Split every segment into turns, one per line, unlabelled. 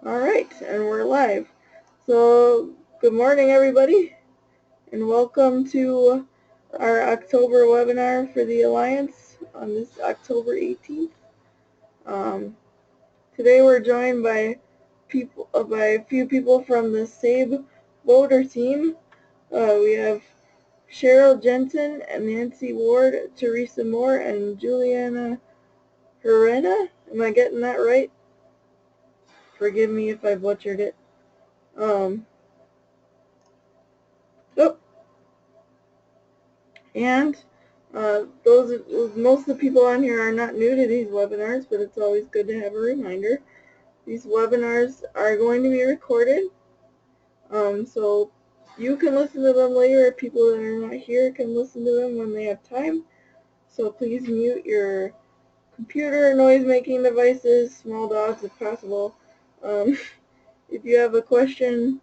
All right, and we're live. So, good morning, everybody, and welcome to our October webinar for the Alliance on this October 18th. Today we're joined by a few people from the SABE voter team. We have Cheryl Jensen and Nancy Ward, Teresa Moore, and Juliana Herrera. Am I getting that right? Forgive me if I butchered it. Oh, and most of the people on here are not new to these webinars, but it's always good to have a reminder. These webinars are going to be recorded, so you can listen to them later. People that are not here can listen to them when they have time. So please mute your computer, noise-making devices, small dogs if possible. If you have a question,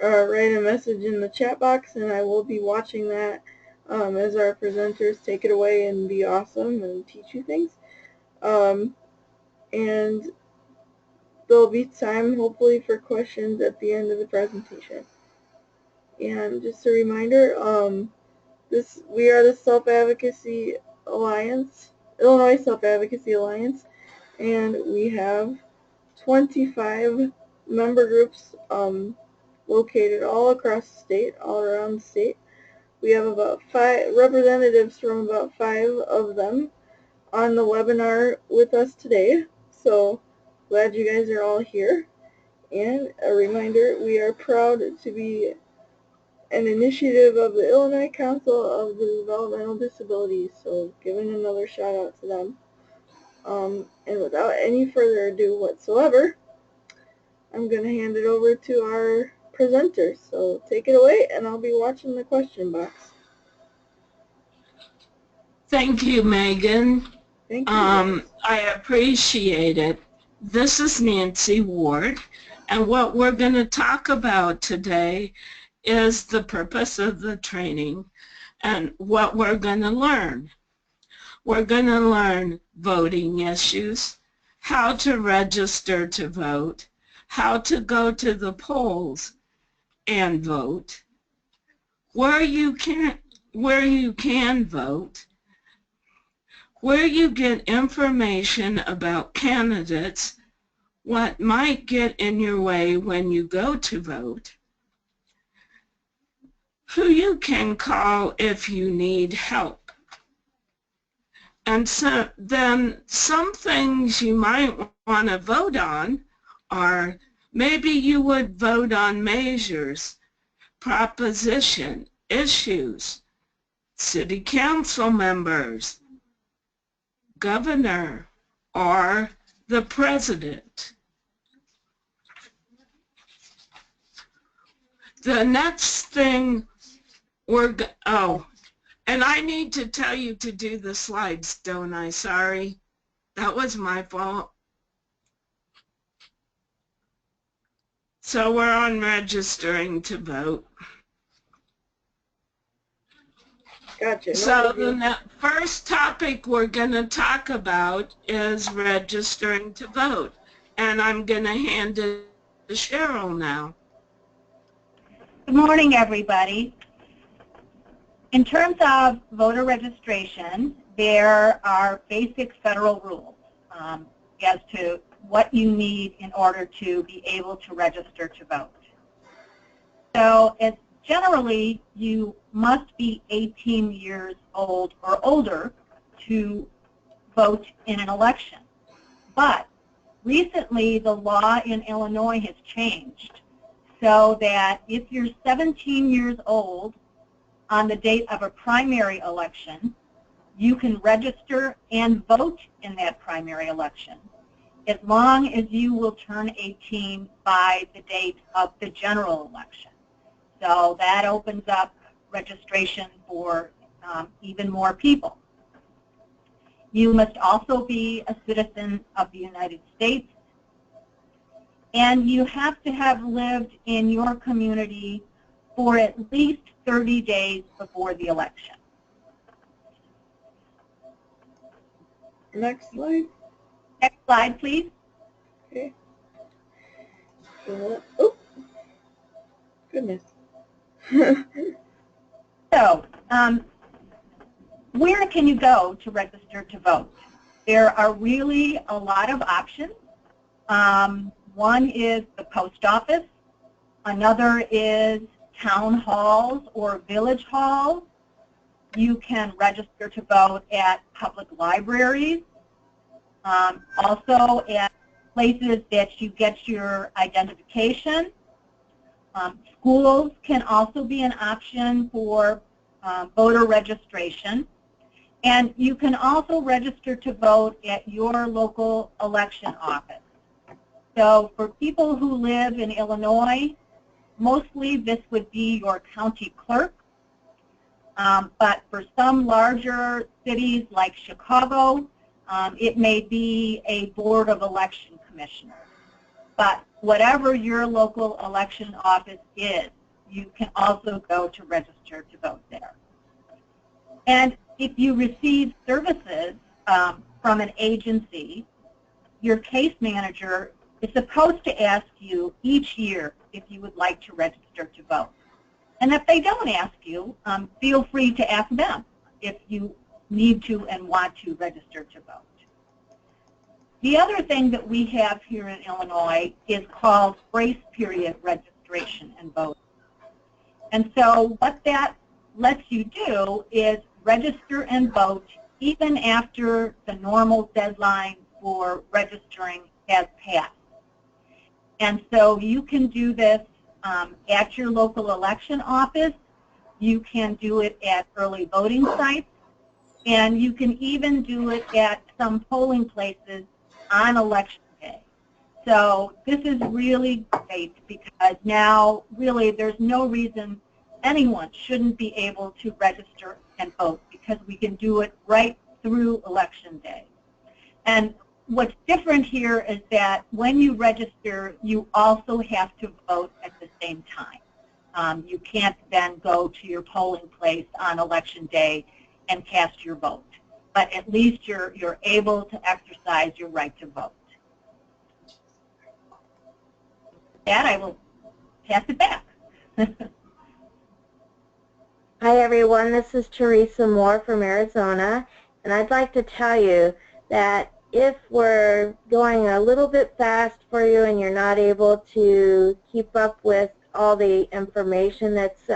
write a message in the chat box, and I will be watching that as our presenters take it away and be awesome and teach you things. And there'll be time, hopefully, for questions at the end of the presentation. And just a reminder, we are the Self-Advocacy Alliance, Illinois Self-Advocacy Alliance, and we have 25 member groups located all across the state, all around the state. We have about 5 representatives from about 5 of them on the webinar with us today. So glad you guys are all here. And a reminder, we are proud to be an initiative of the Illinois Council of the Developmental Disabilities. So giving another shout out to them. And without any further ado whatsoever, I'm going to hand it over to our presenters. So take it away, and I'll be watching the question box.
Thank you, Megan.
Thank you.
I appreciate it. This is Nancy Ward, and what we're going to talk about today is the purpose of the training and what we're going to learn. We're going to learn voting issues, how to register to vote, how to go to the polls and vote, where you can vote, where you get information about candidates, what might get in your way when you go to vote, who you can call if you need help. And so then some things you might want to vote on are maybe you would vote on measures, proposition, issues, city council members, governor, or the president. The next thing and I need to tell you to do the slides, don't I? Sorry, that was my fault. So we're on registering to vote.
Gotcha.
So the first topic we're going to talk about is registering to vote. And I'm going to hand it to Cheryl now.
Good morning, everybody. In terms of voter registration, there are basic federal rules as to what you need in order to be able to register to vote. So generally, you must be 18 years old or older to vote in an election. But recently, the law in Illinois has changed so that if you're 17 years old on the date of a primary election, you can register and vote in that primary election, as long as you will turn 18 by the date of the general election. So that opens up registration for even more people. You must also be a citizen of the United States, and you have to have lived in your community for at least 30 days before the election.
Next slide.
Next slide, please.
Okay. Oh, goodness.
So, where can you go to register to vote? There are really a lot of options. One is the post office. Another is town halls or village halls. You can register to vote at public libraries, also at places that you get your identification. Schools can also be an option for voter registration. And you can also register to vote at your local election office. So for people who live in Illinois, mostly this would be your county clerk. But for some larger cities like Chicago, it may be a board of election commissioners. But whatever your local election office is, you can also go to register to vote there. And if you receive services from an agency, your case manager is supposed to ask you each year if you would like to register to vote. And if they don't ask you, feel free to ask them if you need to and want to register to vote. The other thing that we have here in Illinois is called grace period registration and voting. And so what that lets you do is register and vote even after the normal deadline for registering has passed. And so you can do this at your local election office. You can do it at early voting sites. And you can even do it at some polling places on election day. So this is really great because now really there's no reason anyone shouldn't be able to register and vote because we can do it right through election day. And what's different here is that when you register, you also have to vote at the same time. You can't then go to your polling place on election day and cast your vote. But at least you're able to exercise your right to vote. With that, I will pass it back.
Hi everyone, this is Teresa Moore from Arizona, and I'd like to tell you that if we're going a little bit fast for you and you're not able to keep up with all the information that's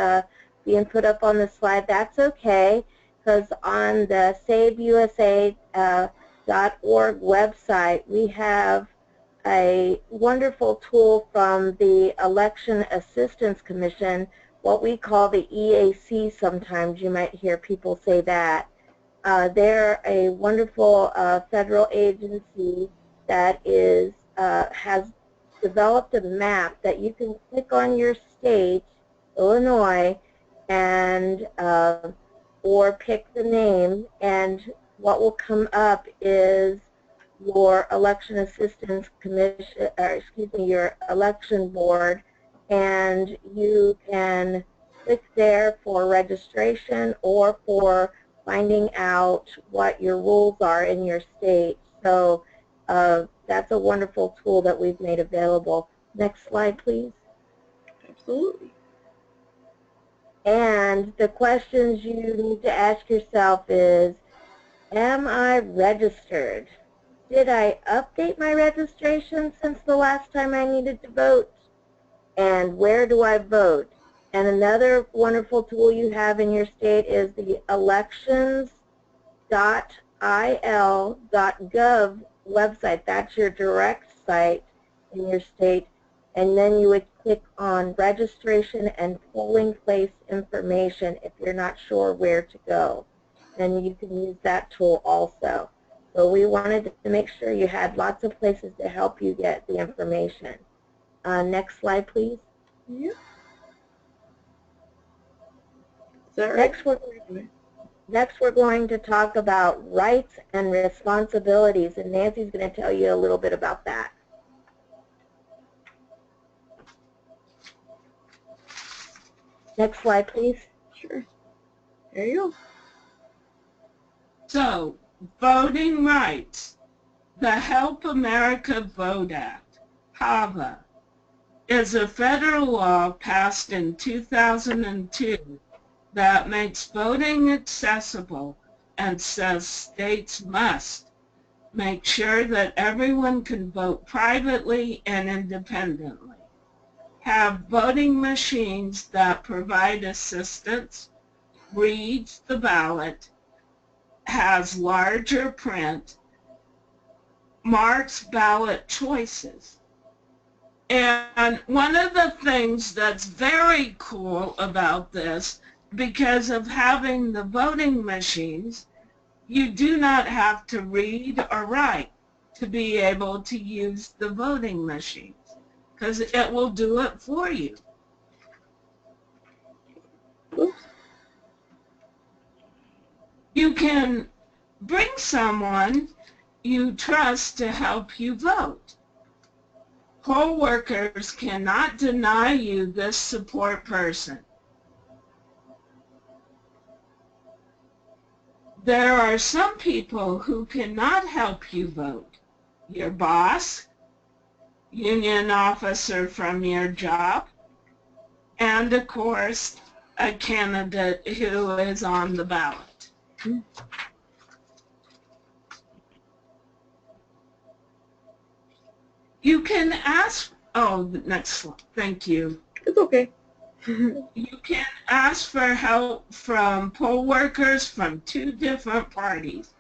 being put up on the slide, that's okay, because on the SaveUSA.org website we have a wonderful tool from the Election Assistance Commission, what we call the EAC. Sometimes you might hear people say that. They're a wonderful federal agency that is has developed a map that you can click on your state, Illinois, and or pick the name, and what will come up is your election assistance commission, or excuse me, your election board, and you can click there for registration or for finding out what your rules are in your state. So that's a wonderful tool that we've made available. Next slide, please.
Absolutely.
And the questions you need to ask yourself is, am I registered? Did I update my registration since the last time I needed to vote? And where do I vote? And another wonderful tool you have in your state is the elections.il.gov website. That's your direct site in your state. And then you would click on registration and polling place information if you're not sure where to go. And you can use that tool also. So we wanted to make sure you had lots of places to help you get the information. Next slide, please.
Yep. Is that right?
Next we're going to talk about rights and responsibilities, and Nancy's going to tell you a little bit about that. Next slide, please.
Sure. There you go.
So, voting rights. The Help America Vote Act, HAVA, is a federal law passed in 2002 that makes voting accessible and says states must make sure that everyone can vote privately and independently, have voting machines that provide assistance, reads the ballot, has larger print, marks ballot choices. And one of the things that's very cool about this, because of having the voting machines, you do not have to read or write to be able to use the voting machines, because it will do it for you. You can bring someone you trust to help you vote. Poll workers cannot deny you this support person. There are some people who cannot help you vote. Your boss, union officer from your job, and of course, a candidate who is on the ballot. You can ask, next slide, thank you.
It's okay.
You can ask for help from poll workers from 2 different parties.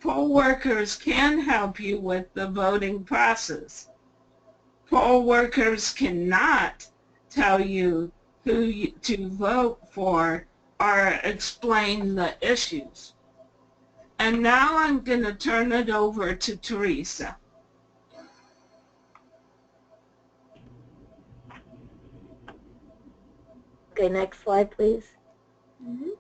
Poll workers can help you with the voting process. Poll workers cannot tell you who to vote for or explain the issues. And now I'm going to turn it over to Teresa.
Okay, next slide, please.
Mm-hmm.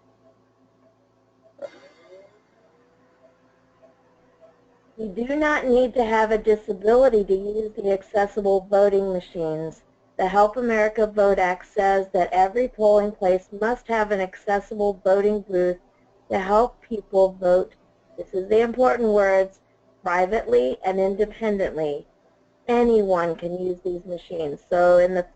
You do not need to have a disability to use the accessible voting machines. The Help America Vote Act says that every polling place must have an accessible voting booth to help people vote, this is the important words, privately and independently. Anyone can use these machines. So in the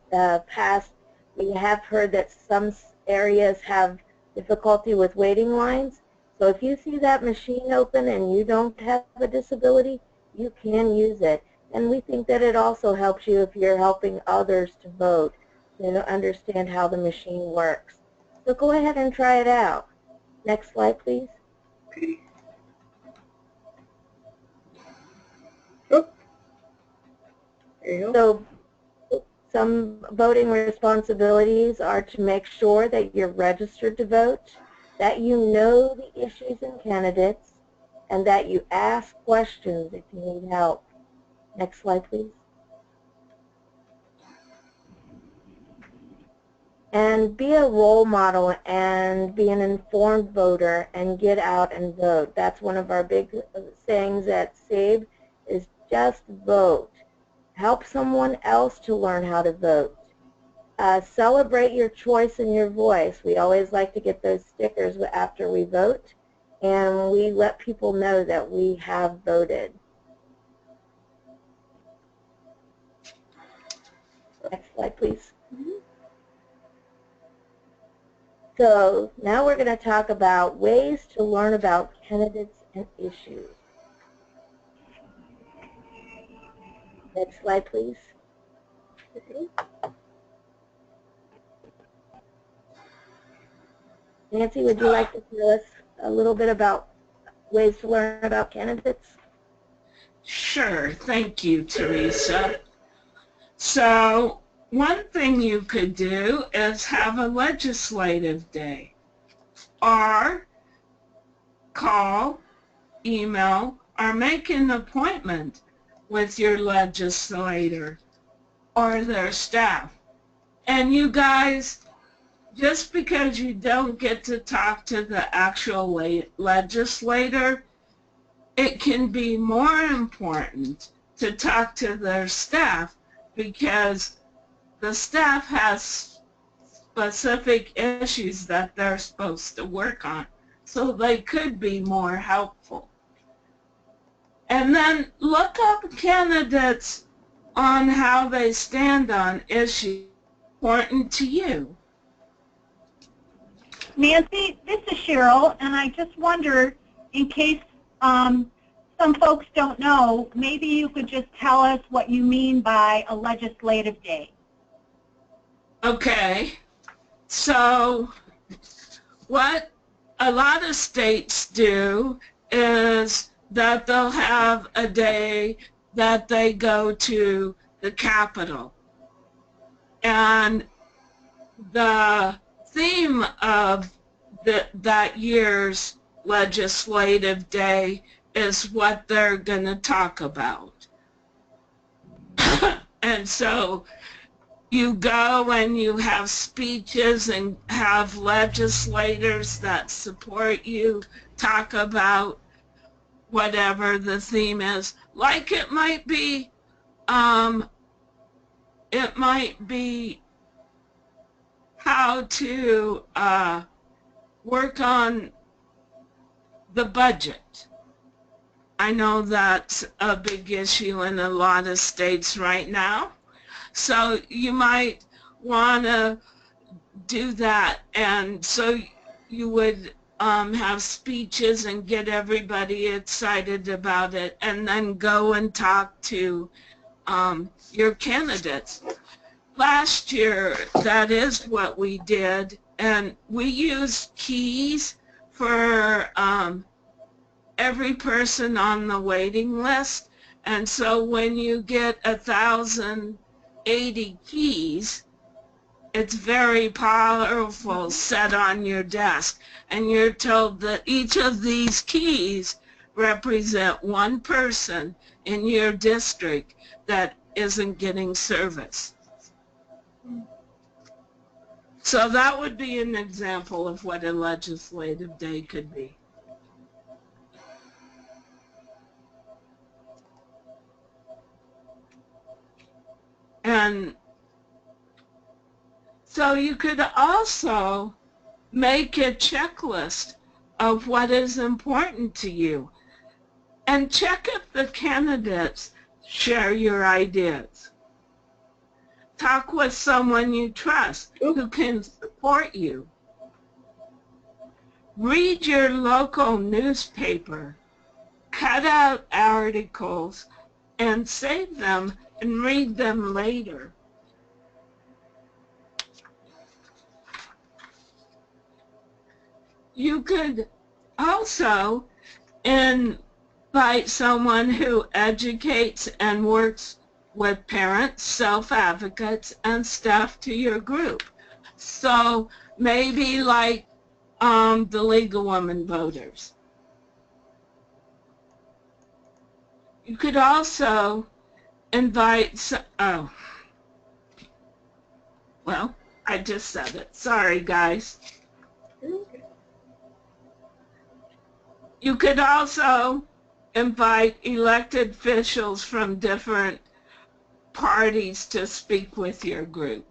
past, we have heard that some areas have difficulty with waiting lines. So if you see that machine open and you don't have a disability, you can use it. And we think that it also helps you if you're helping others to vote, to understand how the machine works. So go ahead and try it out. Next slide, please.
Okay. Oh. There you go.
So some voting responsibilities are to make sure that you're registered to vote, that you know the issues and candidates, and that you ask questions if you need help. Next slide, please. And be a role model and be an informed voter and get out and vote. That's one of our big sayings at SABE is just vote. Help someone else to learn how to vote. Celebrate your choice and your voice. We always like to get those stickers after we vote, and we let people know that we have voted. Next slide, please. So now we're going to talk about ways to learn about candidates and issues. Next slide, please. Nancy, would you like to tell us a little bit about ways to learn about candidates?
Sure, thank you, Teresa. So one thing you could do is have a legislative day, or call, email, or make an appointment with your legislator or their staff. And you guys, just because you don't get to talk to the actual legislator, it can be more important to talk to their staff, because the staff has specific issues that they're supposed to work on, so they could be more helpful. And then look up candidates on how they stand on issues important to you.
Nancy, this is Cheryl, and I just wonder, in case some folks don't know, maybe you could just tell us what you mean by a legislative day.
Okay, so what a lot of states do is that they'll have a day that they go to the Capitol. And the theme of that year's legislative day is what they're going to talk about. And so you go and you have speeches and have legislators that support you, talk about whatever the theme is. Like it might be how to work on the budget. I know that's a big issue in a lot of states right now. So you might want to do that, and so you would have speeches and get everybody excited about it, and then go and talk to your candidates. Last year, that is what we did, and we used keys for every person on the waiting list. And so when you get 1,080 keys, it's very powerful, set on your desk, and you're told that each of these keys represent one person in your district that isn't getting service. So that would be an example of what a legislative day could be. And so you could also make a checklist of what is important to you and check if the candidates share your ideas. Talk with someone you trust who can support you. Read your local newspaper, cut out articles, and save them and read them later. You could also invite someone who educates and works with parents, self-advocates, and staff to your group. So maybe like the League of Women Voters. You could also invite, well, I just said it. Sorry, guys. You could also invite elected officials from different parties to speak with your group.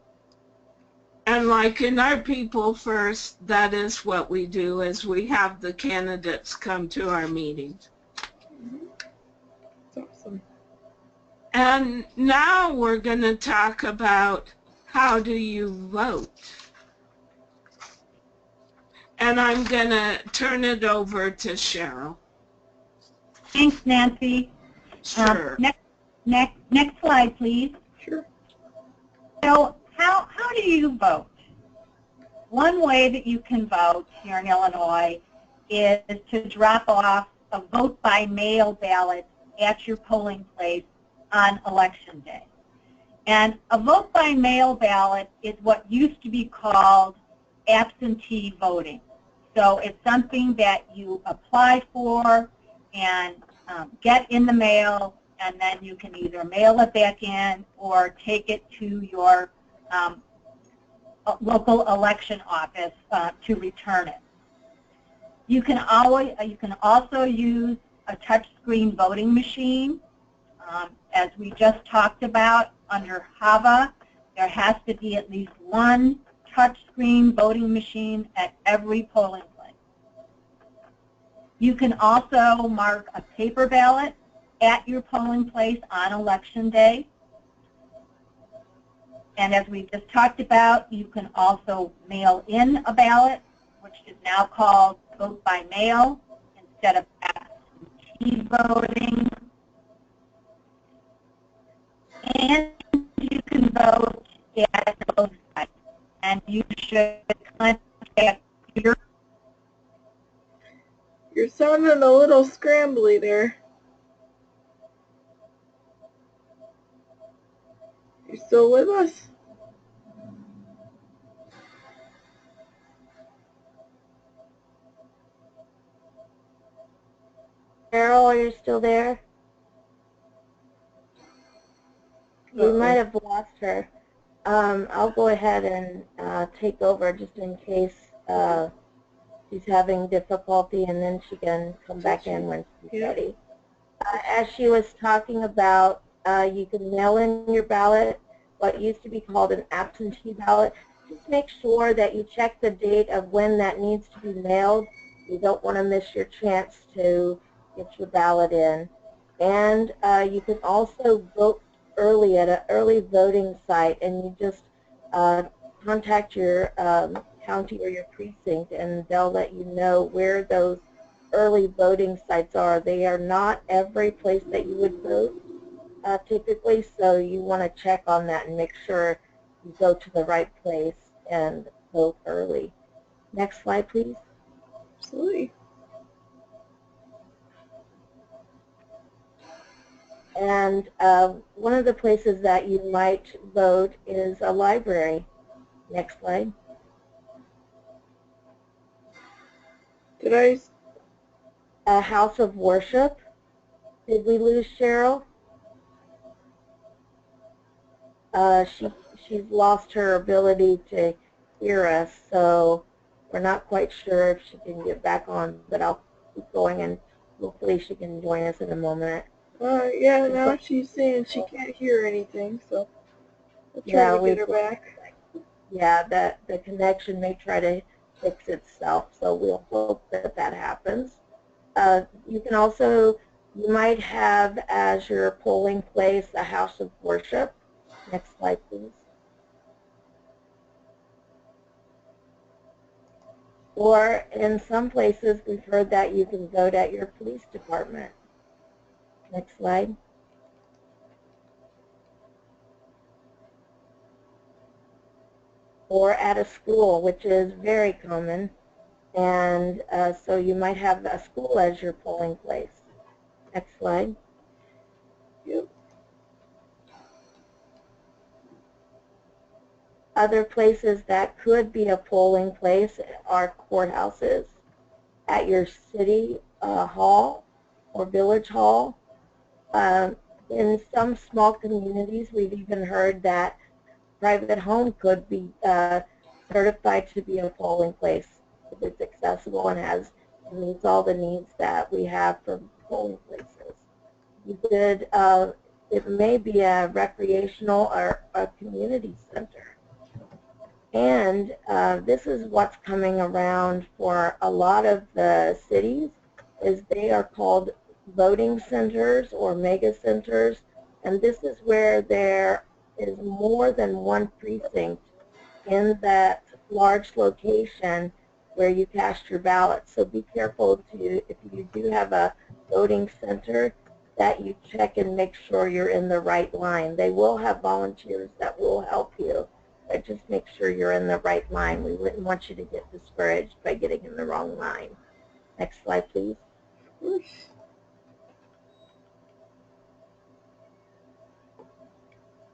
And like in our People First, that is what we do, is we have the candidates come to our meetings.
That's awesome.
And now we're going to talk about how do you vote. And I'm going to turn it over to Cheryl.
Thanks, Nancy.
Sure.
Next slide, please.
Sure.
So how do you vote? One way that you can vote here in Illinois is to drop off a vote by mail ballot at your polling place on election day. And a vote by mail ballot is what used to be called absentee voting. So it's something that you apply for and get in the mail, and then you can either mail it back in or take it to your local election office to return it. You can also use a touchscreen voting machine. As we just talked about, under HAVA, there has to be at least one touchscreen voting machine at every polling place. You can also mark a paper ballot at your polling place on election day. And as we just talked about, you can also mail in a ballot, which is now called vote by mail instead of absentee voting. And you can vote at both sites. And you should contact your...
You're sounding a little scrambly there. You still with us?
Carol, are you still there? We might have lost her. I'll go ahead and take over just in case she's having difficulty, and then she can come back in when she's ready. As she was talking about, you can mail in your ballot, what used to be called an absentee ballot. Just make sure that you check the date of when that needs to be mailed. You don't want to miss your chance to get your ballot in. And you can also vote early at an early voting site, and you just contact your county or your precinct, and they'll let you know where those early voting sites are. They are not every place that you would vote typically, so you want to check on that and make sure you go to the right place and vote early. Next slide, please.
Absolutely.
And one of the places that you might vote is a library. Next slide.
Did I?
A house of worship. Did we lose Cheryl? She's lost her ability to hear us, so we're not quite sure if she can get back on, but I'll keep going, and hopefully she can join us in a moment.
Yeah, now she's saying she can't hear anything, so we'll try to get her back.
Yeah, the connection may try to fix itself, so we'll hope that that happens. You can also, you might have as your polling place a house of worship. Next slide, please. Or in some places, we've heard that you can vote at your police department. Next slide. Or at a school, which is very common. And so you might have a school as your polling place. Next slide.
Yep.
Other places that could be a polling place are courthouses, at your city hall or village hall. In some small communities, we've even heard that private home could be certified to be a polling place if it's accessible and meets all the needs that we have for polling places. You could, it may be a recreational or a community center. And this is what's coming around for a lot of the cities, is they are called voting centers or mega centers. And this is where there is more than one precinct in that large location where you cast your ballot. So be careful if you do have a voting center, that you check and make sure you're in the right line. They will have volunteers that will help you, but just make sure you're in the right line. We wouldn't want you to get discouraged by getting in the wrong line. Next slide, please.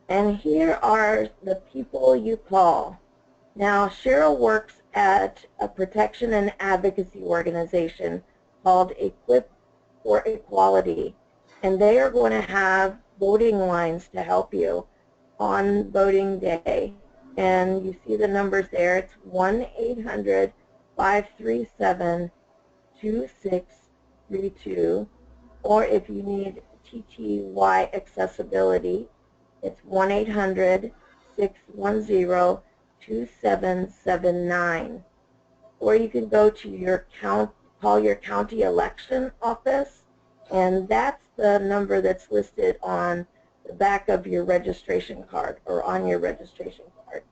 And here are the people you call. Now, Cheryl works at a protection and advocacy organization called Equip for Equality, and they are going to have voting lines to help you on voting day. And you see the numbers there. It's 1-800-537-2632, or if you need TTY accessibility, it's 1-800-610-2779. Or you can go to call your county election office, and that's the number that's listed on the back of your registration card or on your registration card.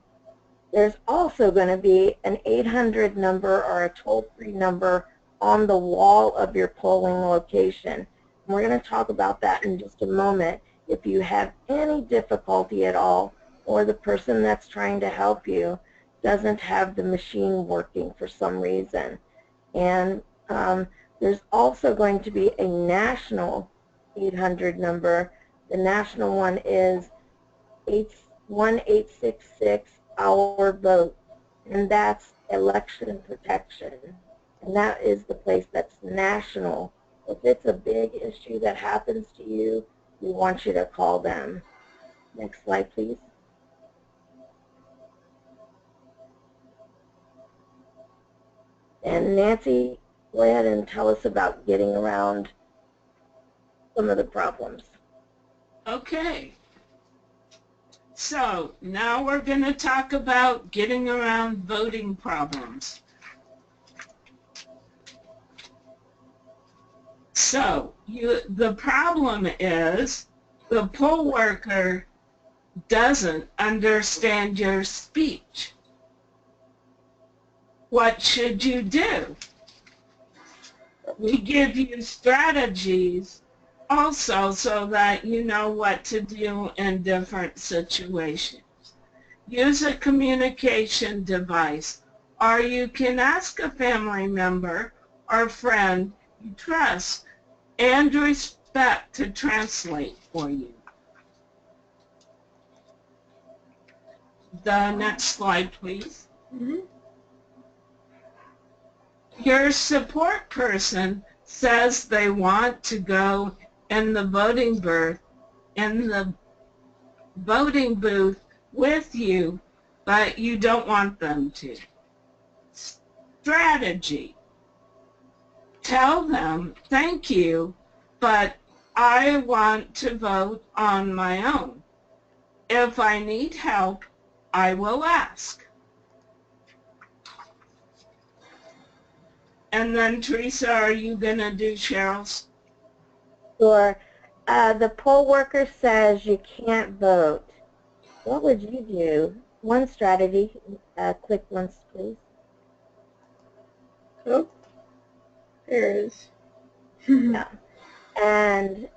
There's also going to be an 800 number or a toll-free number on the wall of your polling location. And we're going to talk about that in just a moment. If you have any difficulty at all, or the person that's trying to help you doesn't have the machine working for some reason. And there's also going to be a national 800 number. The national one is 1866 Our Vote, and that's election protection. And that is the place that's national. If it's a big issue that happens to you, we want you to call them. Next slide, please. And Nancy, go ahead and tell us about getting around some of the problems.
Okay. So now we're going to talk about getting around voting problems. So the problem is the poll worker doesn't understand your speech. What should you do? We give you strategies also so that you know what to do in different situations. Use a communication device, or you can ask a family member or friend you trust and respect to translate for you. The next slide, please. Your support person says they want to go in the voting booth with you, but you don't want them to. Strategy. Tell them, thank you, but I want to vote on my own. If I need help, I will ask. And then, Teresa, are you going to do Cheryl's?
Sure. The poll worker says you can't vote. What would you do? One strategy. Click once, please.
Oh, there it is.
Yeah. And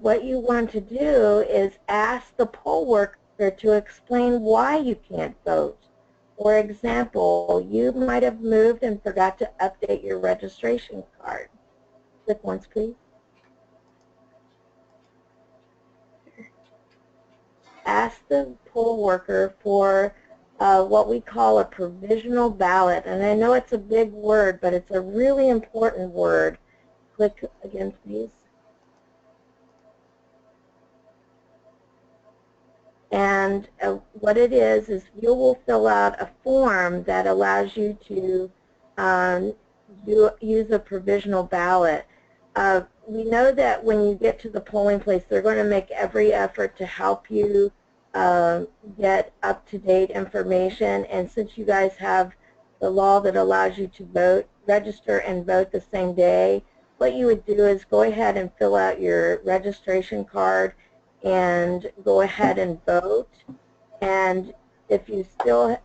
what you want to do is ask the poll worker to explain why you can't vote. For example, you might have moved and forgot to update your registration card. Click once, please. Ask the poll worker for what we call a provisional ballot. And I know it's a big word, but it's a really important word. Click again, please. And what it is you will fill out a form that allows you to use a provisional ballot. We know that when you get to the polling place, they're going to make every effort to help you get up-to-date information. And since you guys have the law that allows you to vote, register and vote the same day, what you would do is go ahead and fill out your registration card and go ahead and vote. And if they still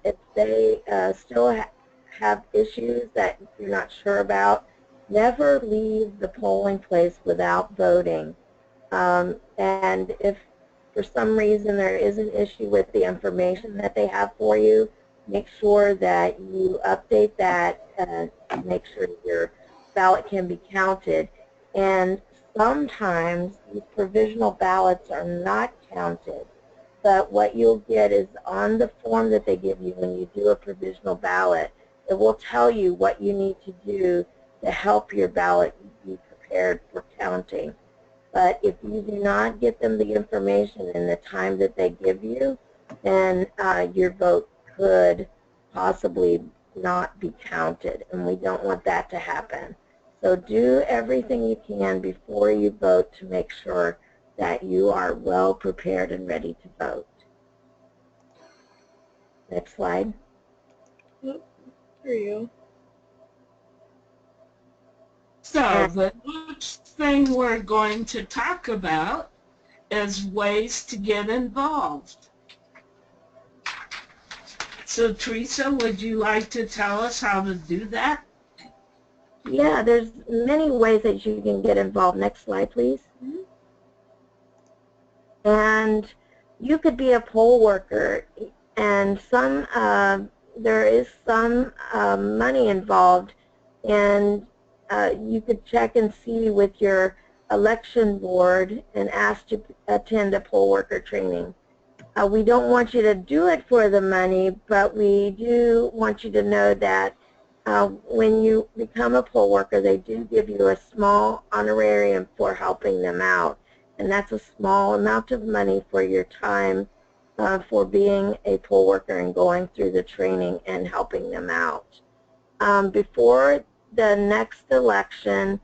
have issues that you're not sure about, never leave the polling place without voting. And if for some reason there is an issue with the information that they have for you, make sure that you update that and make sure your ballot can be counted. And sometimes these provisional ballots are not counted, but what you'll get is on the form that they give you when you do a provisional ballot, it will tell you what you need to do to help your ballot be prepared for counting. But if you do not get them the information in the time that they give you, then your vote could possibly not be counted, and we don't want that to happen. So do everything you can before you vote to make sure that you are well prepared and ready to vote. Next slide.
Oh, there you go.
So the next thing we're going to talk about is ways to get involved. So Teresa, would you like to tell us how to do that?
Yeah, there's many ways that you can get involved. Next slide, please. And you could be a poll worker, and there is some money involved, and you could check and see with your election board and ask to attend a poll worker training. We don't want you to do it for the money, but we do want you to know that when you become a poll worker, they do give you a small honorarium for helping them out. And that's a small amount of money for your time for being a poll worker and going through the training and helping them out. Before the next election,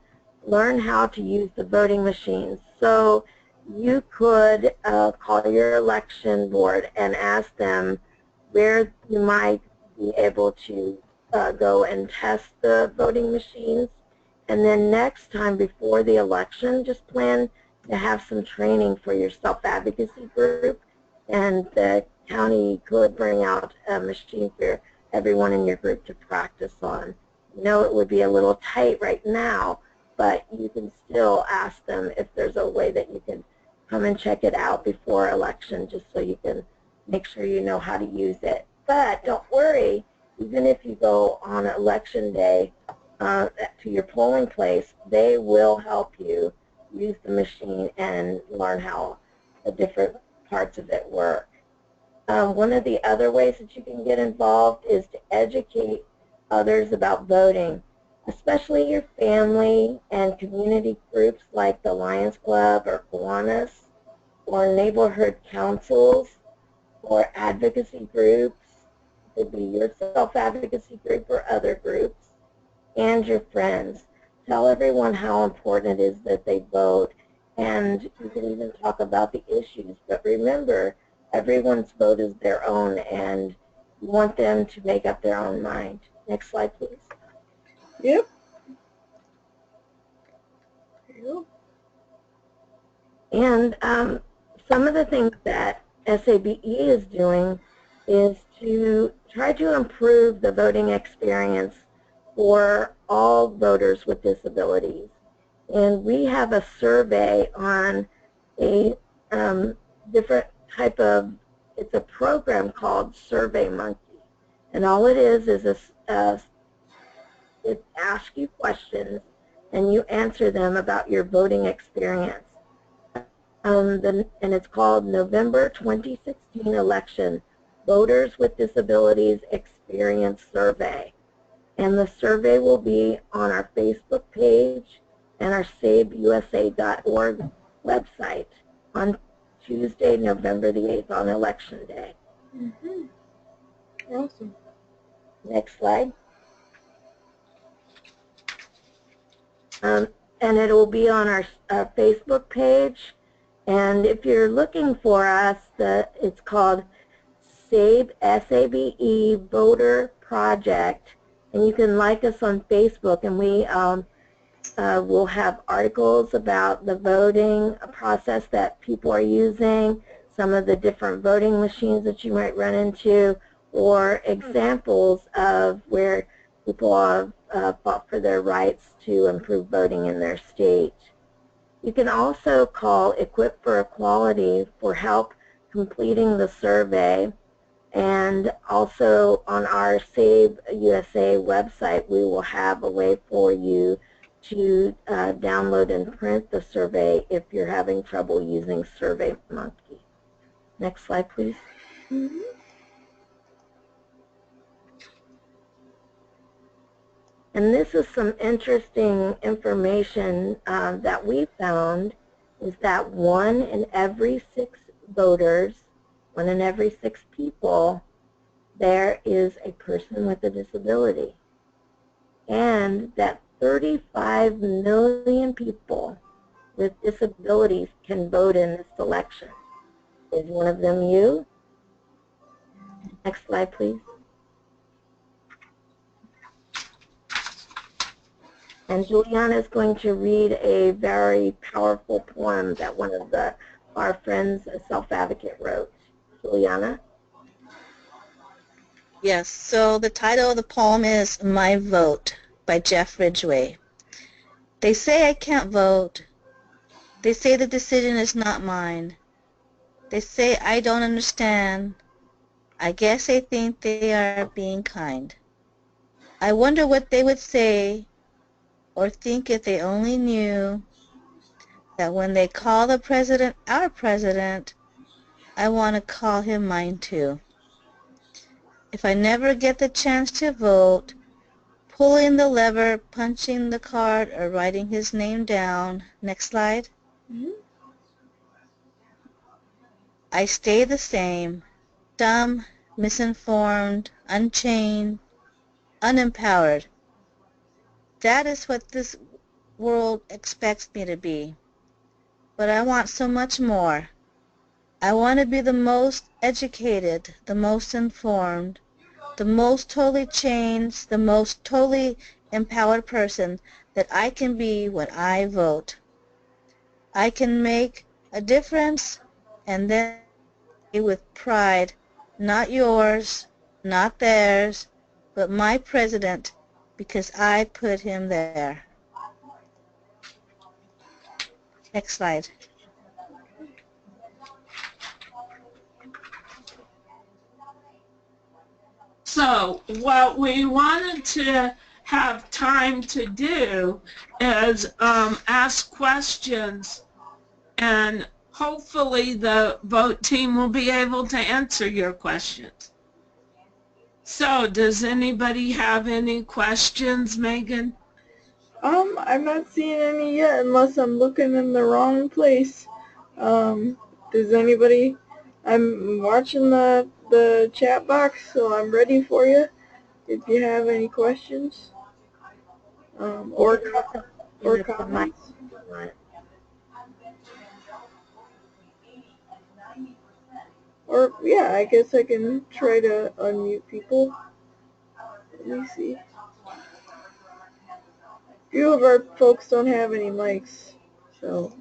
learn how to use the voting machines. So you could call your election board and ask them where you might be able to go and test the voting machines. And then next time before the election, just plan to have some training for your self-advocacy group, and the county could bring out a machine for everyone in your group to practice on. You know, it would be a little tight right now, but you can still ask them if there's a way that you can come and check it out before election, just so you can make sure you know how to use it. But don't worry, even if you go on election day to your polling place, they will help you use the machine and learn how the different parts of it work. One of the other ways that you can get involved is to educate others about voting, especially your family and community groups like the Lions Club or Kiwanis, or neighborhood councils or advocacy groups. It could be your self-advocacy group or other groups, and your friends. Tell everyone how important it is that they vote, and you can even talk about the issues. But remember, everyone's vote is their own, and you want them to make up their own mind. Next slide, please.
Yep. There you go.
And some of the things that SABE is doing is to try to improve the voting experience for all voters with disabilities. And we have a survey on a different type of, it's a program called SurveyMonkey. And all it is it asks you questions and you answer them about your voting experience. And it's called November 2016 Election Voters with Disabilities Experience Survey. And the survey will be on our Facebook page and our sabeusa.org website on Tuesday, November the 8th, on Election Day.
Awesome.
Next slide. And it will be on our Facebook page. And if you're looking for us, it's called SABE, S-A-B-E, Voter Project. And you can like us on Facebook, and we will have articles about the voting process that people are using, some of the different voting machines that you might run into, or examples of where people have fought for their rights to improve voting in their state. You can also call Equip for Equality for help completing the survey. And also on our Save USA website, we will have a way for you to download and print the survey if you're having trouble using SurveyMonkey. Next slide, please. And this is some interesting information that we found, is that 1 in every 6 voters, 1 in every 6 people, there is a person with a disability. And that 35 million people with disabilities can vote in this election. Is one of them you? Next slide, please. And Juliana is going to read a very powerful poem that one of the our friends Self-Advocate wrote. Juliana?
Yes, so the title of the poem is My Vote by Jeff Ridgway. They say I can't vote. They say the decision is not mine. They say I don't understand. I guess they think they are being kind. I wonder what they would say or think if they only knew that when they call the president our president, I want to call him mine too. If I never get the chance to vote, pulling the lever, punching the card, or writing his name down. Next slide.
Mm-hmm.
I stay the same, dumb, misinformed, unchained, unempowered. That is what this world expects me to be. But I want so much more. I want to be the most educated, the most informed, the most totally changed, the most totally empowered person that I can be when I vote. I can make a difference and then say with pride, not yours, not theirs, but my president, because I put him there. Next slide.
So what we wanted to have time to do is ask questions, and hopefully the vote team will be able to answer your questions. So does anybody have any questions, Megan?
I'm not seeing any yet unless I'm looking in the wrong place. Does anybody? I'm watching the chat box, so I'm ready for you. If you have any questions,
You
or
can also
or
use the mic
comments,
if you want.
or yeah, I guess I can try to unmute people. Let me see. Few of our folks don't have any mics, so.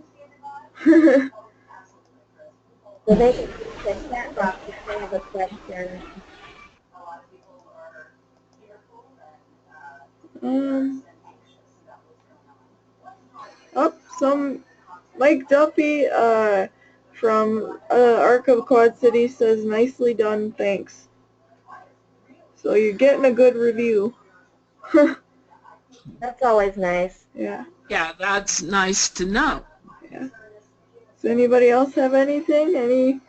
So they can use the chat box if they have a question.
um. Oh, some Mike Duffy from Arc of Quad City says nicely done, thanks. So you're getting a good review.
That's always nice.
Yeah.
Yeah, that's nice to know.
Yeah. Does anybody else have anything?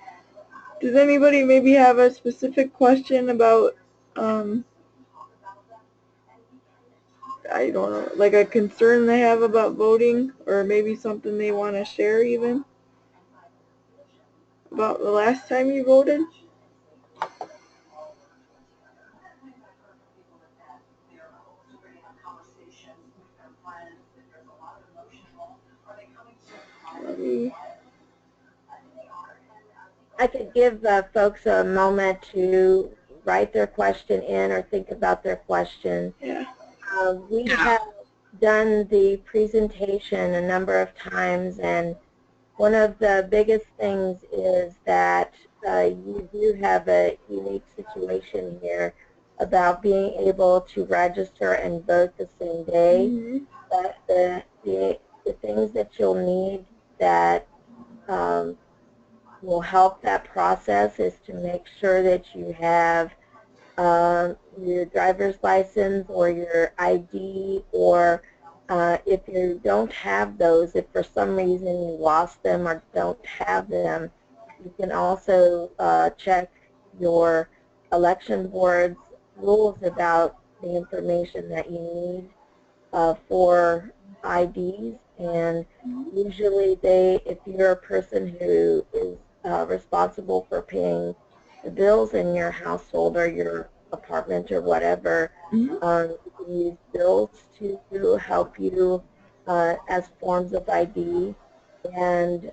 Does anybody maybe have a specific question about I don't know, like a concern they have about voting, or maybe something they want to share even about the last time you voted? Let me,
I could give folks a moment to write their question in or think about their question.
yeah.
We
Yeah.
have done the presentation a number of times, and one of the biggest things is that you do have a unique situation here about being able to register and vote the same day.
Mm-hmm.
But the things that you'll need that will help that process is to make sure that you have your driver's license or your ID, or if you don't have those, if for some reason you lost them or don't have them, you can also check your election board's rules about the information that you need for IDs. And usually if you're a person who is responsible for paying the bills in your household or your apartment or whatever,
Mm-hmm.
you can use bills to help you as forms of ID. And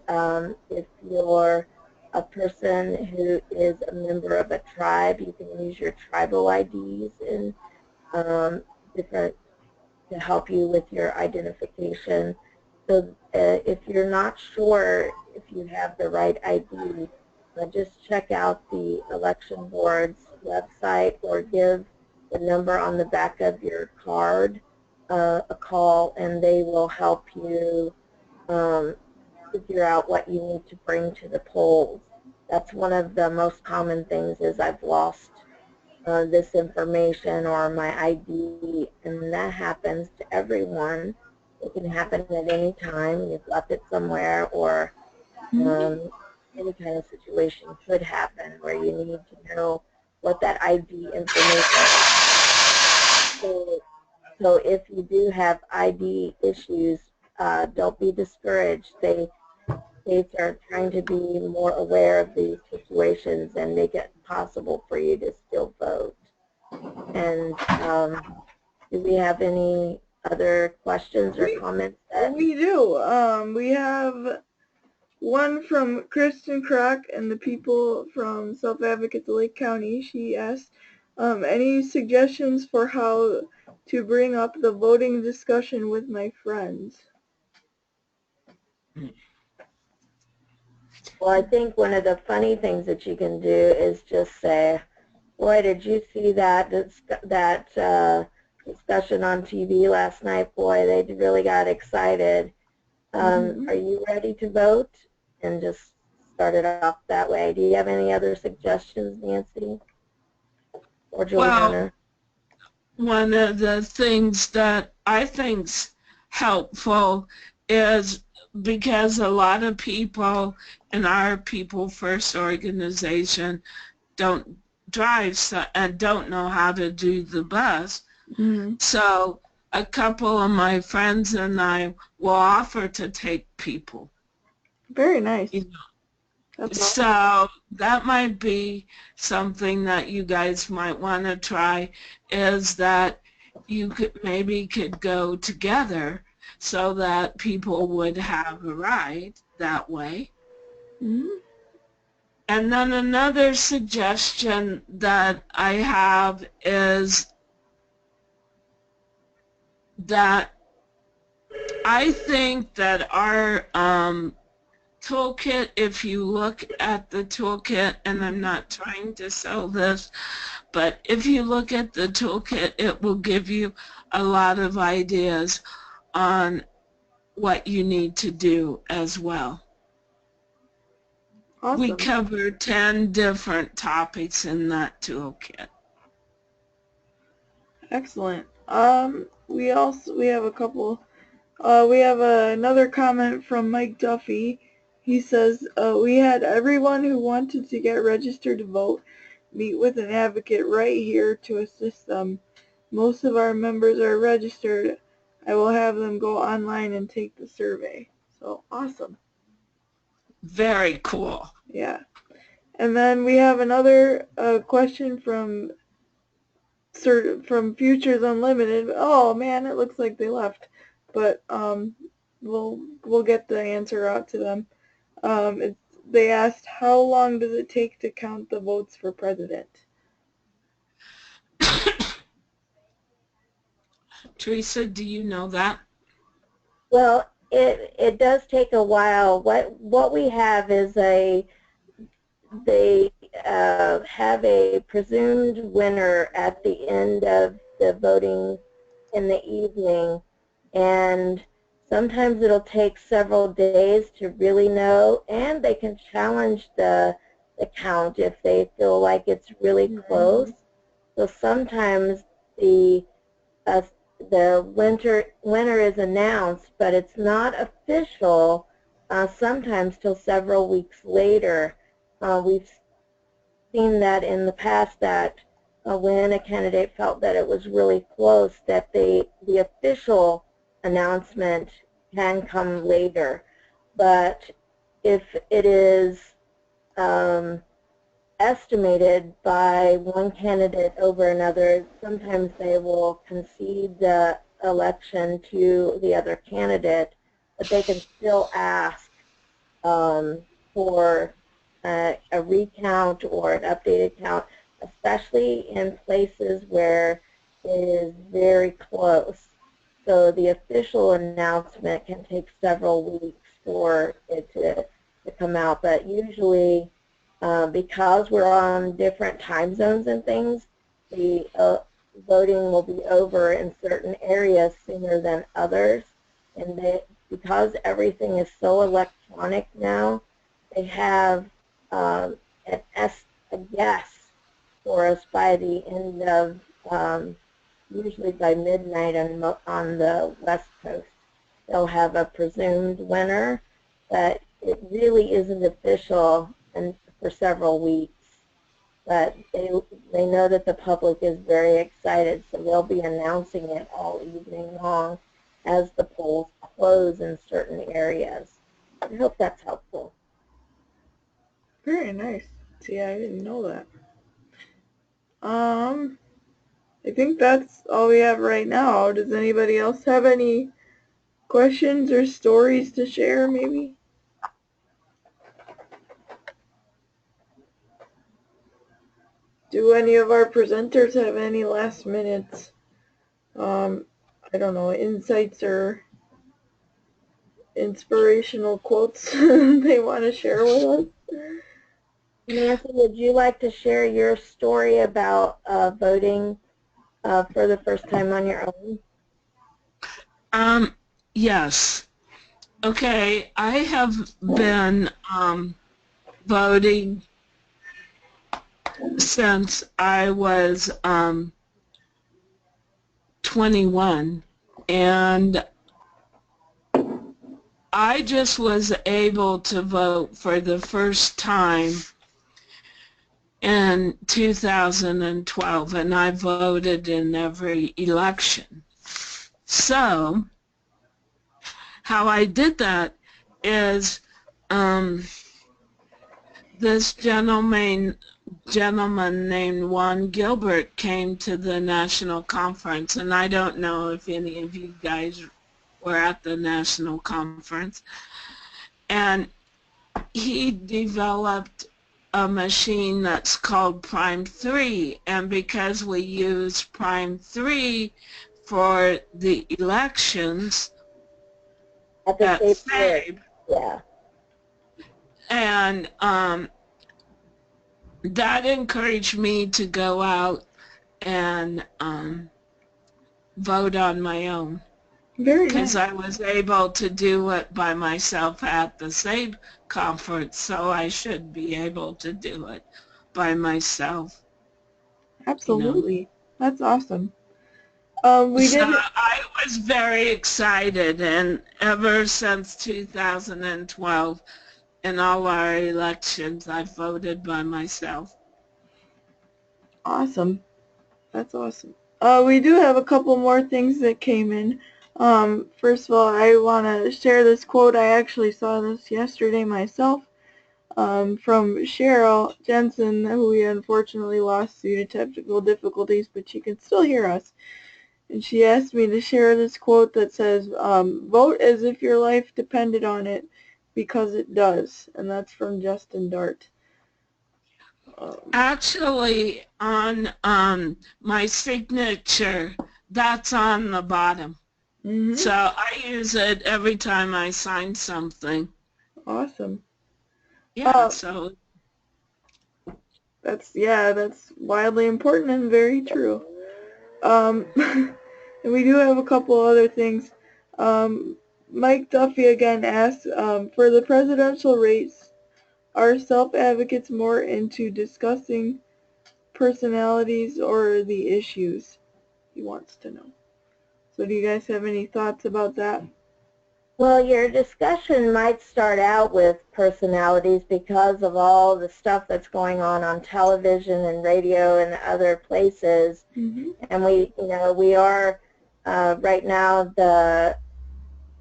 if you're a person who is a member of a tribe, you can use your tribal IDs in different to help you with your identification. So if you're not sure if you have the right ID, just check out the election board's website or give the number on the back of your card a call, and they will help you figure out what you need to bring to the polls. That's one of the most common things, is I've lost this information or my ID, and that happens to everyone. It can happen at any time. You've left it somewhere, or any kind of situation could happen where you need to know what that ID information is. So if you do have ID issues, don't be discouraged. States are trying to be more aware of these situations and make it possible for you to still vote. And do we have any other questions or comments?
We do. We have one from Kristen Kroc and the people from Self-Advocacy Lake County. She asked, any suggestions for how to bring up the voting discussion with my friends?
Well, I think one of the funny things that you can do is just say, boy, did you see that discussion on TV last night? Boy, they really got excited. Are you ready to vote? And just start it off that way. Do you have any other suggestions, Nancy or Juliana?
Well, one of the things that I think's helpful is, because a lot of people in our People First organization don't drive and don't know how to do the bus. So a couple of my friends and I will offer to take people.
Very nice.
You know, so that might be something that you guys might want to try, is that you could go together so that people would have a ride that way. And then another suggestion that I have is that I think that our toolkit, if you look at the toolkit, and I'm not trying to sell this, but if you look at the toolkit, it will give you a lot of ideas on what you need to do as well.
Awesome.
We cover 10 different topics in that toolkit.
Excellent. We have a couple. We have another comment from Mike Duffy. He says, we had everyone who wanted to get registered to vote meet with an advocate right here to assist them. Most of our members are registered. I will have them go online and take the survey. So awesome.
Very cool.
Yeah. And then we have another question from Futures Unlimited. Oh man, it looks like they left, but we'll get the answer out to them. They asked, how long does it take to count the votes for president?
Teresa,
do you know that?
Well, it does take a while. What we have is they have a presumed winner at the end of the voting in the evening, and sometimes it'll take several days to really know, and they can challenge the count if they feel like it's really close. So sometimes the winner is announced, but it's not official sometimes till several weeks later. We've seen that in the past, that when a candidate felt that it was really close, that the official announcement can come later. But if it is estimated by one candidate over another, sometimes they will concede the election to the other candidate, but they can still ask for a recount or an updated count, especially in places where it is very close. So the official announcement can take several weeks for it to come out. But usually, because we're on different time zones and things, the voting will be over in certain areas sooner than others. And because everything is so electronic now, they have a guess for us by the end of usually by midnight on the West Coast. They'll have a presumed winner, but it really isn't official for several weeks. But they know that the public is very excited, so they'll be announcing it all evening long as the polls close in certain areas. I hope that's helpful.
Very nice. See, I didn't know that. I think that's all we have right now. Does anybody else have any questions or stories to share, maybe? Do any of our presenters have any last minute, I don't know, insights or inspirational quotes they want to share with us?
Nancy, would you like to share your story about voting for the first time on your own?
Yes. Okay, I have been voting since I was 21, and I just was able to vote for the first time in 2012, and I voted in every election. So how I did that is this gentleman named Juan Gilbert came to the national conference, and I don't know if any of you guys were at the national conference, and he developed a machine that's called Prime 3, and because we use Prime 3 for the elections
At the
at
SABE.
SABE,
Yeah.
and that encouraged me to go out and vote on my own,
Very
because
nice.
I was able to do it by myself at the SABE conference, so I should be able to do it by myself.
Absolutely. That's awesome. We
So
did.
I was very excited, and ever since 2012, in all our elections, I voted by myself.
Awesome. That's awesome. We do have a couple more things that came in. First of all, I want to share this quote. I actually saw this yesterday myself, from Cheryl Jensen, who we unfortunately lost due to technical difficulties, but she can still hear us. And she asked me to share this quote that says, vote as if your life depended on it, because it does. And that's from Justin Dart.
Actually, on my signature, that's on the bottom.
Mm-hmm.
So I use it every time I sign something.
Awesome.
Yeah, so
That's wildly important and very true. And we do have a couple other things. Mike Duffy again asks, for the presidential race, are self-advocates more into discussing personalities or the issues? He wants to know. So do you guys have any thoughts about that?
Well, your discussion might start out with personalities because of all the stuff that's going on television and radio and other places.
Mm-hmm.
And we are right now the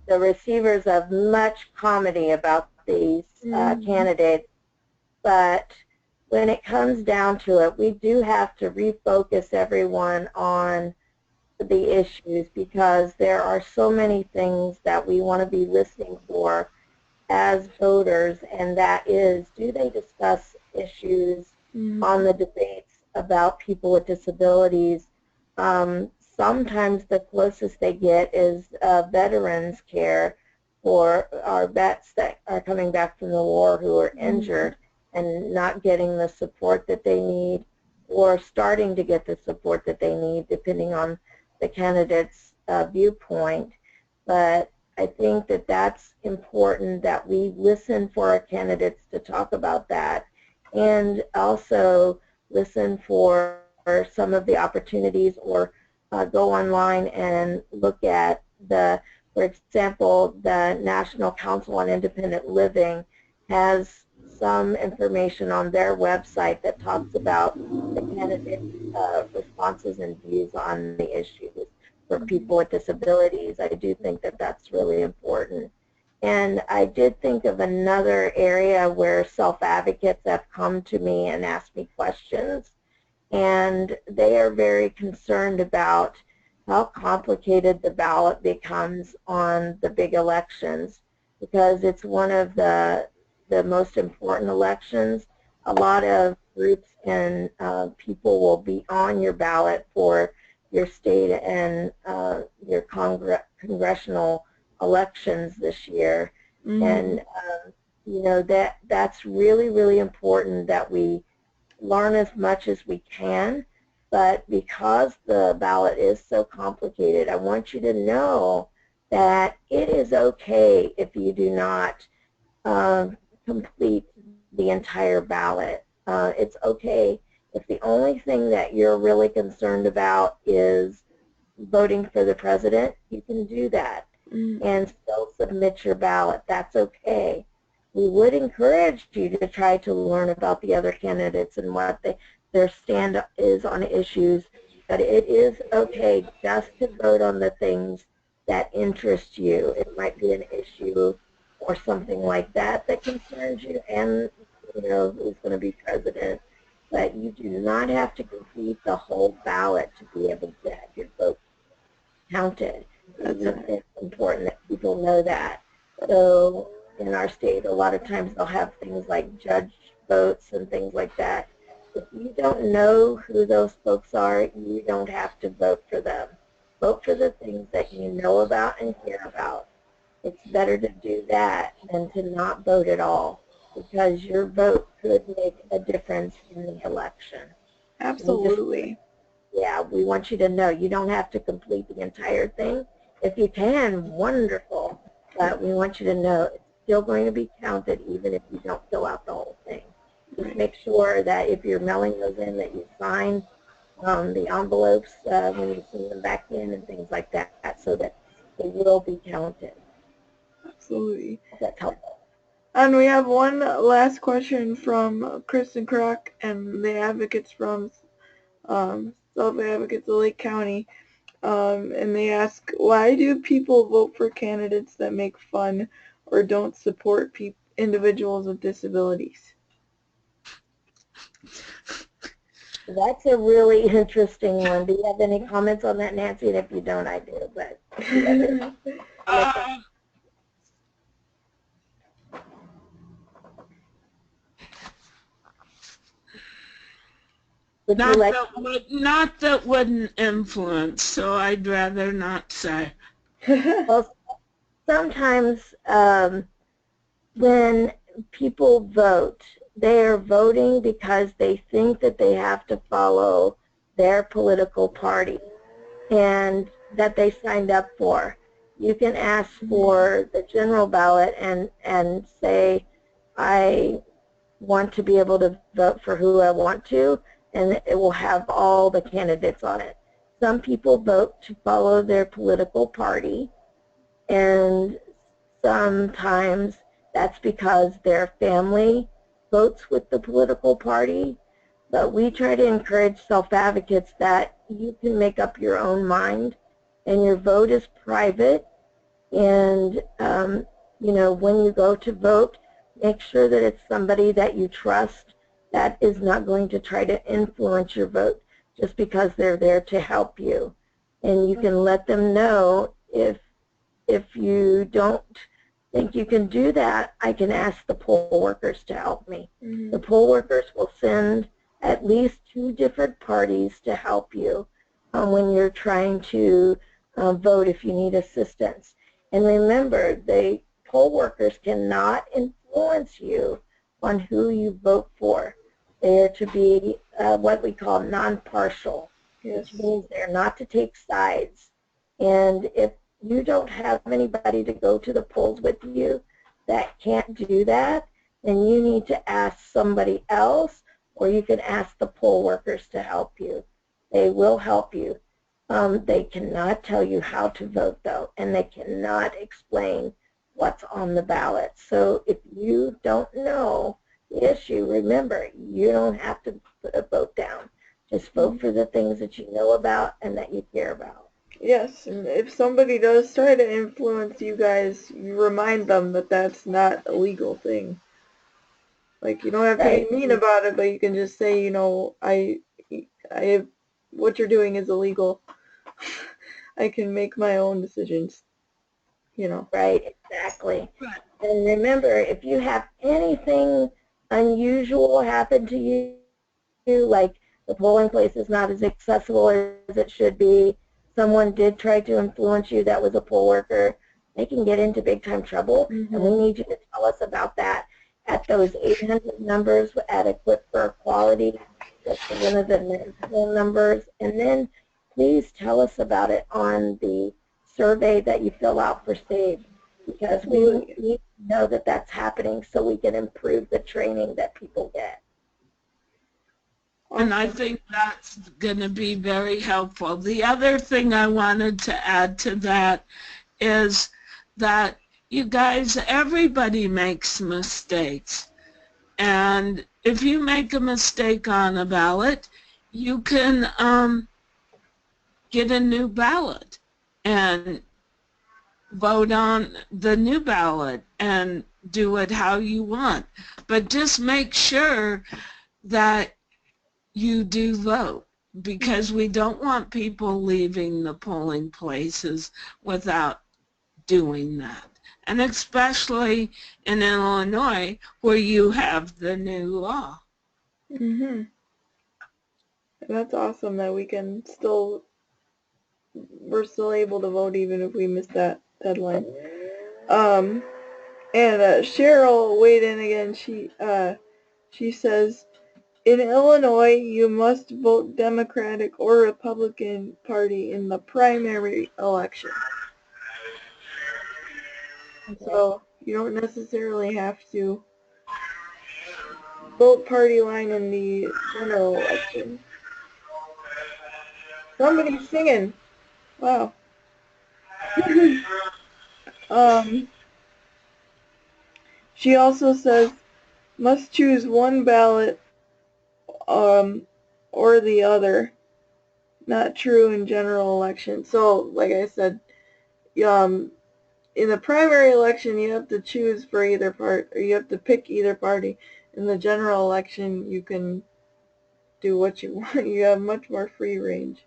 receivers of much comedy about these candidates. But when it comes down to it, we do have to refocus everyone on the issues, because there are so many things that we want to be listening for as voters, and that is, do they discuss issues on the debates about people with disabilities? sometimes the closest they get is veterans care for our vets that are coming back from the war who are injured and not getting the support that they need, or starting to get the support that they need, depending on the candidate's viewpoint. But I think that that's important, that we listen for our candidates to talk about that, and also listen for some of the opportunities, or go online and look at the, for example, the National Council on Independent Living has some information on their website that talks about the candidates' responses and views on the issues for people with disabilities. I do think that that's really important. And I did think of another area where self-advocates have come to me and asked me questions, and they are very concerned about how complicated the ballot becomes on the big elections, because it's one of the most important elections. A lot of groups and people will be on your ballot for your state and your congressional elections this year. And you know, that's really, really important that we learn as much as we can. But because the ballot is so complicated, I want you to know that it is okay if you do not complete the entire ballot. It's okay if the only thing that you're really concerned about is voting for the president. You can do that and still submit your ballot. That's okay. We would encourage you to try to learn about the other candidates and what their stand is on issues, but it is okay just to vote on the things that interest you. It might be an issue or something like that that concerns you, and you know who's going to be president. But you do not have to complete the whole ballot to be able to have your vote counted. It's important that people know that. So in our state, a lot of times they'll have things like judge votes and things like that. If you don't know who those folks are, you don't have to vote for them. Vote for the things that you know about and care about. It's better to do that than to not vote at all, because your vote could make a difference in the election.
Absolutely.
Yeah, we want you to know you don't have to complete the entire thing. If you can, wonderful. But we want you to know it's still going to be counted even if you don't fill out the whole thing. Just make sure that if you're mailing those in, that you sign the envelopes when you send them back in and things like that, so that they will be counted.
Absolutely.
That's helpful.
And we have one last question from Kristen Kroc and the advocates from Self-Advocates of Lake County. And they ask, why do people vote for candidates that make fun or don't support individuals with disabilities?
That's a really interesting one. Do you have any comments on that, Nancy? And if you don't, I do. But do you have any comments? Would you like?
Not that wouldn't influence, so I'd rather not say.
Well, sometimes when people vote, they are voting because they think that they have to follow their political party and that they signed up for. You can ask for the general ballot and say, I want to be able to vote for who I want to, and it will have all the candidates on it. Some people vote to follow their political party, and sometimes that's because their family votes with the political party. But we try to encourage self-advocates that you can make up your own mind, and your vote is private. And you know, when you go to vote, make sure that it's somebody that you trust, that is not going to try to influence your vote just because they're there to help you. And you can let them know, if you don't think you can do that, I can ask the poll workers to help me. The poll workers will send at least 2 different parties to help you. when you're trying to vote if you need assistance. And remember, the poll workers cannot influence you on who you vote for. They are to be what we call non-partial,
Yes.
which means they're not to take sides. And if you don't have anybody to go to the polls with you that can't do that, then you need to ask somebody else, or you can ask the poll workers to help you. They will help you. They cannot tell you how to vote, though, and they cannot explain what's on the ballot. So if you don't know the issue, remember, you don't have to put a vote down. Just vote for the things that you know about and that you care about.
Yes, and if somebody does try to influence you guys, you remind them that that's not a legal thing. Like, you don't have to be mean about it, but you can just say, you know, what you're doing is illegal. I can make my own decisions, you know.
Right, exactly.
Right.
And remember, if you have anything unusual happen to you, like the polling place is not as accessible as it should be, someone did try to influence you that was a poll worker, they can get into big time trouble, and we need you to tell us about that at those 800 numbers at Equip for Equality. That's one of the national numbers. And then please tell us about it on the survey that you fill out for SAVE, because we need to know that that's happening so we can improve the training that people get.
And I think that's going to be very helpful. The other thing I wanted to add to that is that you guys, everybody makes mistakes. And if you make a mistake on a ballot, you can get a new ballot and vote on the new ballot and do it how you want. But just make sure that you do vote, because we don't want people leaving the polling places without doing that. And especially in Illinois, where you have the new law.
And that's awesome that we're still able to vote even if we miss that deadline. And Cheryl weighed in again. She says, in Illinois, you must vote Democratic or Republican Party in the primary election. So you don't necessarily have to vote party line in the general election. Somebody's singing. Wow. She also says, must choose one ballot or the other. Not true in general election. So, like I said, in the primary election, you have to choose for either part, or you have to pick either party. In the general election, you can do what you want. You have much more free range.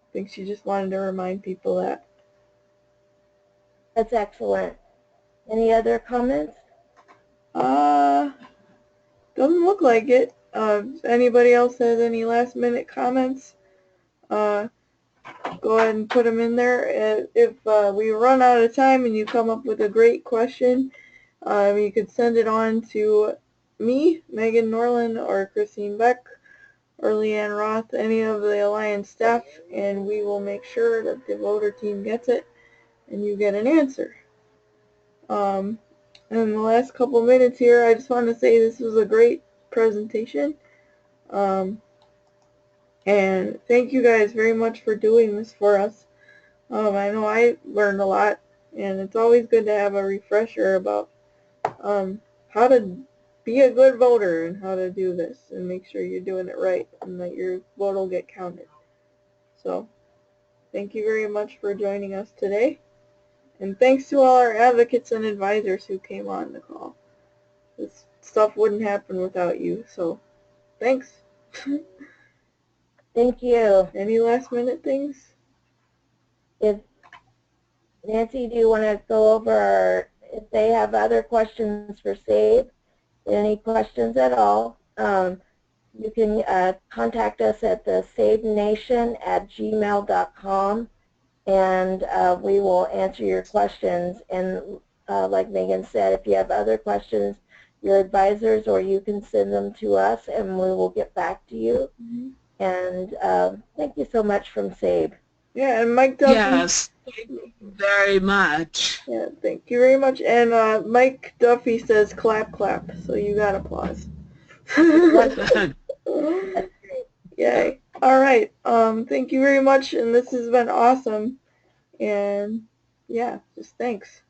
I think she just wanted to remind people that.
That's excellent. Any other comments?
Doesn't look like it. If anybody else has any last minute comments, go ahead and put them in there. If we run out of time and you come up with a great question, you could send it on to me, Megan Norland, or Christine Beck, or Leanne Roth, any of the Alliance staff, and we will make sure that the voter team gets it and you get an answer. In the last couple minutes here, I just want to say this was a great presentation. And thank you guys very much for doing this for us. I know I learned a lot, and it's always good to have a refresher about how to be a good voter and how to do this and make sure you're doing it right and that your vote will get counted. So, thank you very much for joining us today. And thanks to all our advocates and advisors who came on the call. This stuff wouldn't happen without you, so thanks.
Thank you.
Any last minute things?
Nancy, do you want to go over if they have other questions for SAVE? Any questions at all? You can contact us at the savenation@gmail.com, and we will answer your questions. And like Megan said, if you have other questions, your advisors or you can send them to us, and we will get back to you.
Mm-hmm.
And thank you so much from SABE.
Yeah, and Mike Duffy.
Yes, thank you very much.
Yeah, thank you very much. And Mike Duffy says clap, clap. So you got applause. Yay. All right. Thank you very much, and this has been awesome. And yeah, just thanks.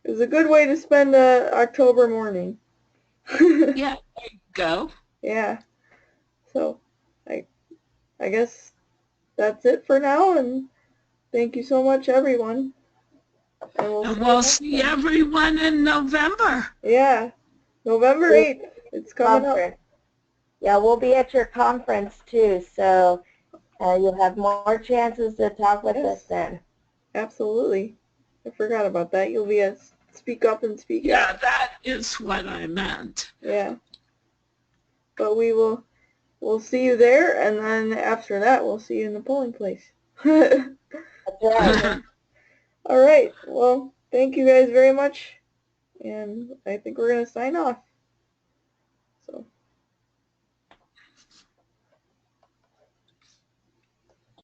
It was a good way to spend October morning.
Yeah, there you go.
Yeah. So I guess that's it for now, and thank you so much, everyone.
And we'll see everyone in November.
Yeah, November 8th. It's coming up.
Yeah, we'll be at your conference too, so you'll have more chances to talk with us then.
Absolutely. I forgot about that. You'll be a speak up and speak out.
Yeah, that is what I meant.
Yeah. But we'll see you there, and then after that, we'll see you in the polling place.
That's right.
All right. Well, thank you guys very much, and I think we're going to sign off.